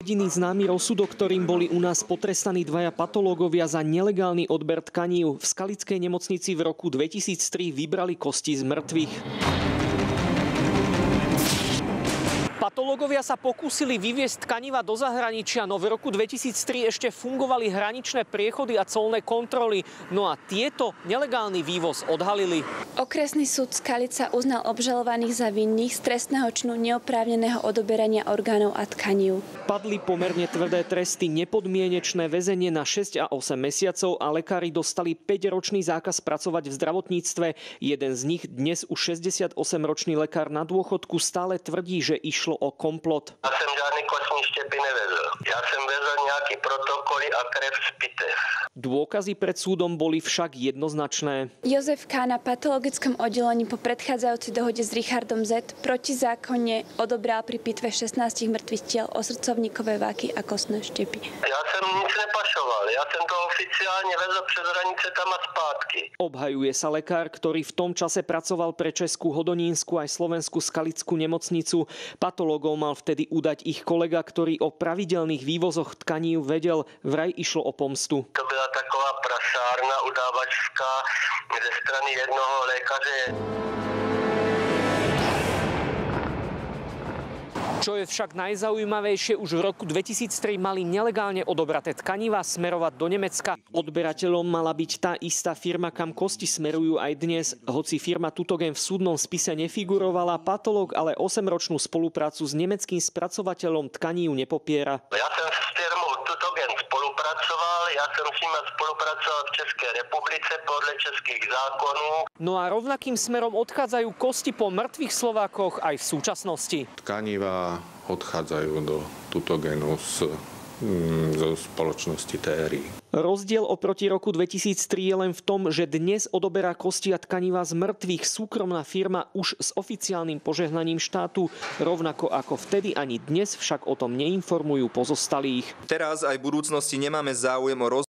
Jediný známy rozsudok, ktorým boli u nás potrestaní dvaja patológovia za nelegálny odber tkanív. V skalickej nemocnici v roku 2003 vybrali kosti z mŕtvych. Patológovia sa pokúsili vyviesť tkaniva do zahraničia, no v roku 2003 ešte fungovali hraničné priechody a colné kontroly. No a tieto nelegálny vývoz odhalili. Okresný súd Skalica uznal obžalovaných za vinných z trestného činu neoprávneného odoberania orgánov a tkanív. Padli pomerne tvrdé tresty, nepodmienečné väzenie na 6 a 8 mesiacov a lekári dostali 5-ročný zákaz pracovať v zdravotníctve. Jeden z nich, dnes už 68-ročný lekár na dôchodku, stále tvrdí, že išlo o komplot. Ja som žiadny kostní štepy nevezl. Ja som vezl nejaké protokoly a krev z pitev. Dôkazy pred súdom boli však jednoznačné. Jozef K. na patologickom oddelení po predchádzajúcej dohode s Richardom Z. protizákonne odobral pri pitve 16 mŕtvych tiel osrdcovníkové váky a kostné štepy. Ja som nic nepašoval. Ja som to oficiálne vezl přes hranice tam a zpátky. Obhajuje sa lekár, ktorý v tom čase pracoval pre Českú Hodonínsku aj Slovenskú Skalickú nemocnicu. Patológov mal vtedy udať ich kolega, ktorý o pravidelných vývozoch tkanív vedel. Vraj išlo o pomstu. To byla taková prasárna udávačská ze strany jednoho lékaře. Čo je však najzaujímavejšie, už v roku 2003 mali nelegálne odobraté tkanivá smerovať do Nemecka. Odberateľom mala byť tá istá firma, kam kosti smerujú aj dnes. Hoci firma Tutogen v súdnom spise nefigurovala, patológ ale 8-ročnú spoluprácu s nemeckým spracovateľom tkanív nepopiera. Ja som s firmou Tutogen spolupracoval, ja som s nimi spolupracoval v Českej republice podľa českých zákonov. No a rovnakým smerom odchádzajú kosti po mŕtvych Slovákoch aj v súčasnosti. Tkanivá odchádzajú do Tutogenu zo spoločnosti TRI. Rozdiel oproti roku 2003 je len v tom, že dnes odoberá kosti a tkanivá z mŕtvych súkromná firma už s oficiálnym požehnaním štátu. Rovnako ako vtedy, ani dnes však o tom neinformujú pozostalých. Teraz aj v budúcnosti nemáme záujem o